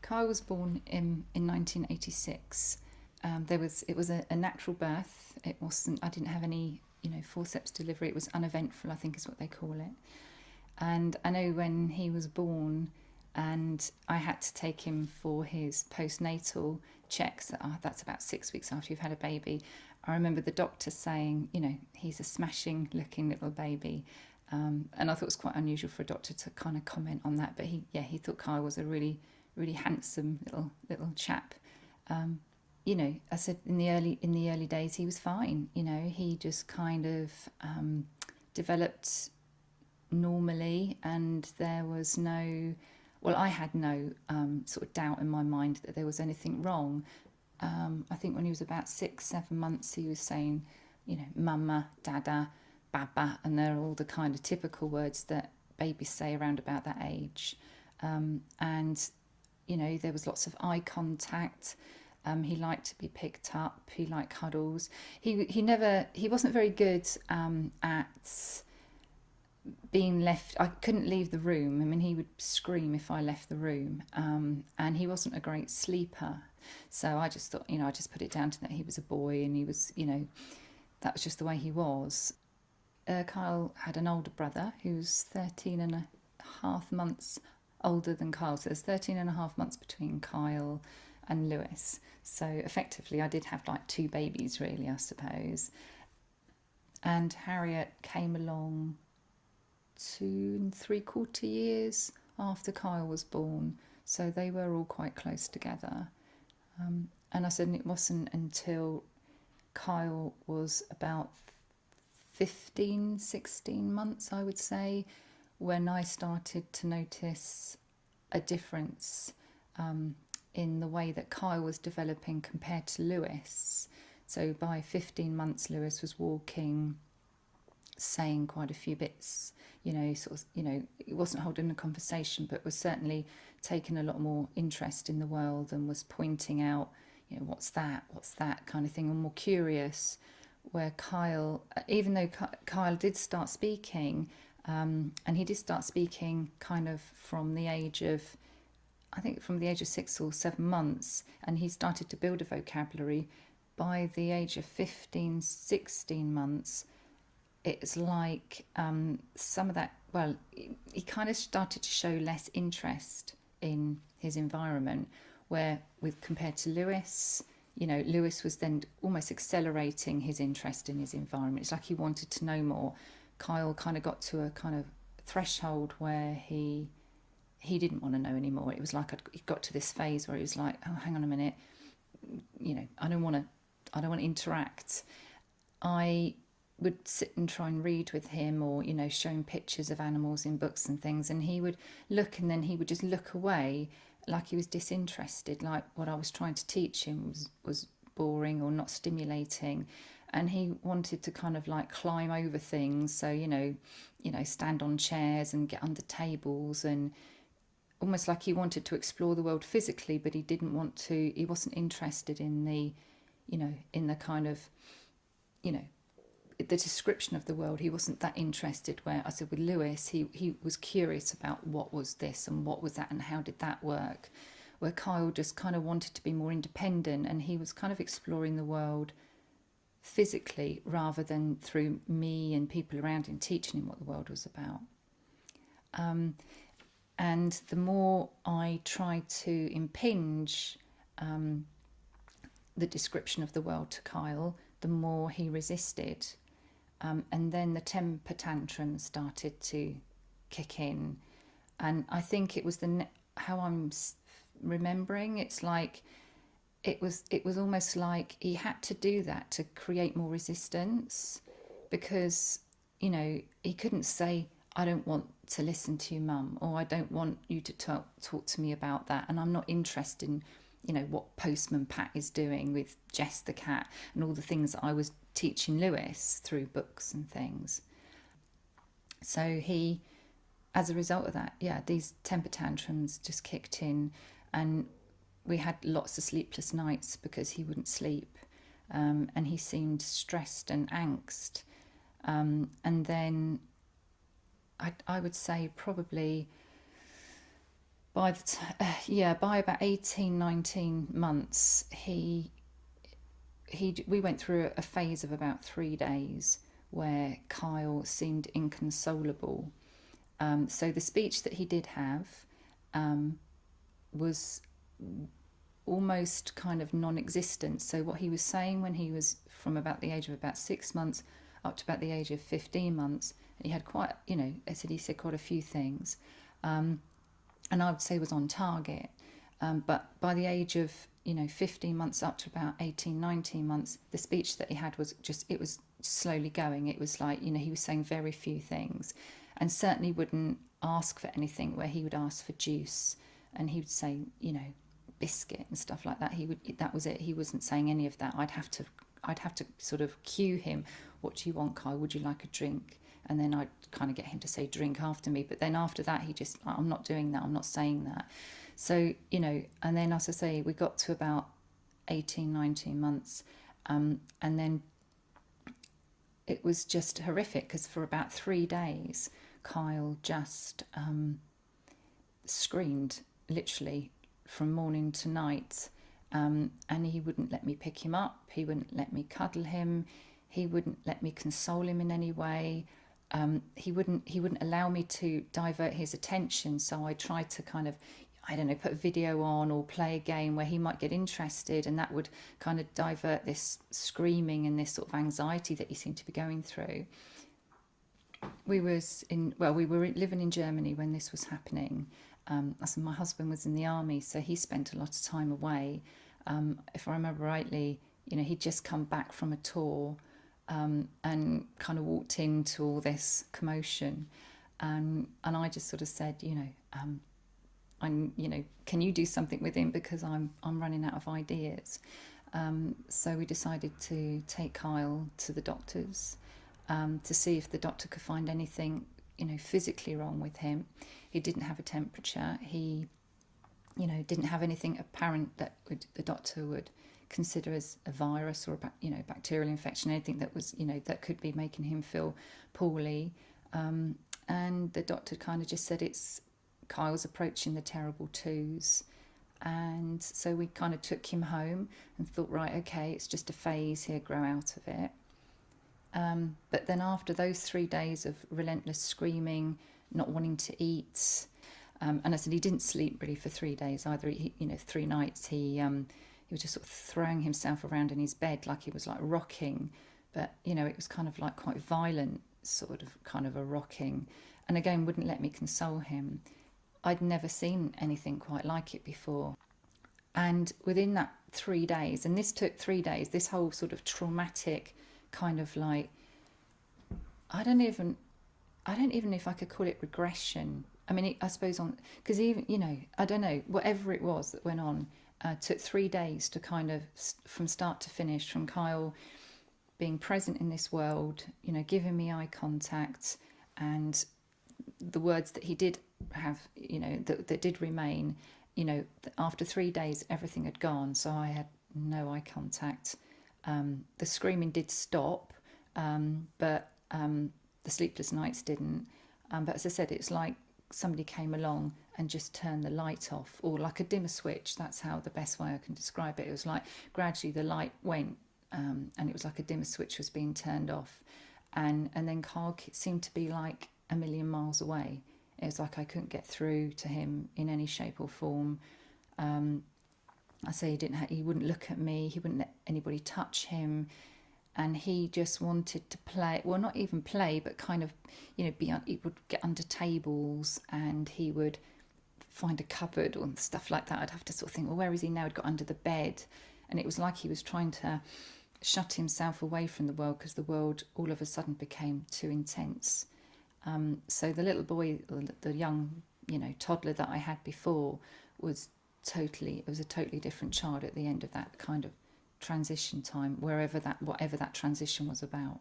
Kyle was born in 1986. It was a natural birth. It wasn't. I didn't have any forceps delivery. It was uneventful, I think is what they call it. And I know when he was born, and I had to take him for his postnatal checks. That's about 6 weeks after you've had a baby. I remember the doctor saying, he's a smashing looking little baby. And I thought it was quite unusual for a doctor to kind of comment on that. But he thought Kyle was a really, really handsome little chap. I said in the early days he was fine. He just kind of developed normally, and there was no. Well, I had no sort of doubt in my mind that there was anything wrong. I think when he was about 6-7 months, he was saying, mama, dada, baba, and they're all the kind of typical words that babies say around about that age. And there was lots of eye contact. He liked to be picked up. He liked cuddles. He wasn't very good at being left. I couldn't leave the room. I mean, he would scream if I left the room. And he wasn't a great sleeper. So I just thought, I just put it down to that he was a boy, and he was, that was just the way he was. Kyle had an older brother who's 13 and a half months older than Kyle. So there's 13 and a half months between Kyle and Lewis. So effectively I did have like two babies really, I suppose. And Harriet came along 2 3/4 years after Kyle was born. So they were all quite close together. And I said it wasn't until Kyle was about 15-16 months, I would say, when I started to notice a difference in the way that Kyle was developing compared to Lewis. So by 15 months, Lewis was walking, saying quite a few bits, he wasn't holding a conversation, but was certainly taking a lot more interest in the world and was pointing out, what's that kind of thing, and more curious. Where Kyle, even though Kyle did start speaking, and he did start speaking kind of from the age of 6 or 7 months, and he started to build a vocabulary. By the age of 15-16 months, it's like some of that, he kind of started to show less interest in his environment, where compared to Lewis, Lewis was then almost accelerating his interest in his environment. It's like he wanted to know more. Kyle kind of got to a kind of threshold where he didn't want to know anymore. It was like he got to this phase where he was like, oh, hang on a minute, I don't want to interact. I would sit and try and read with him, or show him pictures of animals in books and things, and he would look, and then he would just look away like he was disinterested, like what I was trying to teach him was boring or not stimulating. And he wanted to kind of like climb over things, so stand on chairs and get under tables, and almost like he wanted to explore the world physically, but he wasn't interested in the kind of the description of the world. He wasn't that interested. Where I said with Lewis, he was curious about what was this and what was that and how did that work. Where Kyle just kind of wanted to be more independent, and he was kind of exploring the world physically rather than through me and people around him teaching him what the world was about. And the more I tried to impinge the description of the world to Kyle, the more he resisted. And then the temper tantrums started to kick in. And I think it was how I'm remembering, it's like it was almost like he had to do that to create more resistance, because he couldn't say, I don't want to listen to you, mum, or I don't want you to talk to me about that, and I'm not interested in what Postman Pat is doing with Jess the cat and all the things that I was teaching Lewis through books and things. So he, as a result of that, these temper tantrums just kicked in, and we had lots of sleepless nights because he wouldn't sleep, and he seemed stressed and angst. And then I would say probably By yeah, by about 18, 19 months, we went through a phase of about 3 days where Kyle seemed inconsolable. So the speech that he did have um, was almost kind of non-existent. So what he was saying when he was from about the age of about 6 months up to about the age of 15 months, he had quite, he said quite a few things, and I would say was on target. But by the age of 15 months up to about 18, 19 months, the speech that he had was it was slowly going. It was like, he was saying very few things, and certainly wouldn't ask for anything, where he would ask for juice and he would say, biscuit and stuff like that. That was it. He wasn't saying any of that. I'd have to sort of cue him. What do you want, Kyle? Would you like a drink? And then I'd kind of get him to say drink after me. But then after that, he just, I'm not doing that. I'm not saying that. So, and then, as I say, we got to about 18, 19 months. And then it was just horrific, because for about 3 days, Kyle just screamed, literally, from morning to night. And he wouldn't let me pick him up. He wouldn't let me cuddle him. He wouldn't let me console him in any way. He wouldn't allow me to divert his attention. So I tried to kind of, I don't know, put a video on or play a game where he might get interested, and that would kind of divert this screaming and this sort of anxiety that he seemed to be going through. We were living in Germany when this was happening. So my husband was in the army, so he spent a lot of time away. If I remember rightly, he'd just come back from a tour, and kind of walked into all this commotion, and I just sort of said, can you do something with him, because I'm running out of ideas. So we decided to take Kyle to the doctors, to see if the doctor could find anything, physically wrong with him. He didn't have a temperature. He, didn't have anything apparent that the doctor would consider as a virus or a bacterial infection, anything that was, that could be making him feel poorly. And the doctor kind of just said, Kyle's approaching the terrible twos. And so we kind of took him home and thought, right, okay, it's just a phase, he'll grow out of it. But then after those 3 days of relentless screaming, not wanting to eat, and I said he didn't sleep really for 3 days either. 3 nights he was just sort of throwing himself around in his bed like he was like rocking, but it was kind of like quite violent, sort of kind of a rocking, and again wouldn't let me console him. I'd never seen anything quite like it before. And within that 3 days, and this took 3 days, this whole sort of traumatic kind of like, I don't even know if I could call it regression. I mean, I suppose because even, I don't know, whatever it was that went on, took 3 days to kind of, from start to finish, from Kyle being present in this world, giving me eye contact, and the words that he did have, that did remain, after 3 days, everything had gone. So I had no eye contact. The screaming did stop, but the sleepless nights didn't. But as I said, it's like somebody came along and just turned the light off, or like a dimmer switch. That's how the best way I can describe it. It was like gradually the light went, and it was like a dimmer switch was being turned off, and then Carl seemed to be like a million miles away. It was like I couldn't get through to him in any shape or form. I say he wouldn't look at me. He wouldn't let anybody touch him. And he just wanted to play, well, not even play, but kind of, he would get under tables, and he would find a cupboard or stuff like that. I'd have to sort of think, well, where is he now? He'd got under the bed. And it was like he was trying to shut himself away from the world, because the world all of a sudden became too intense. So the little boy, the young, toddler that I had before was a totally different child at the end of that kind of transition time, whatever that transition was about.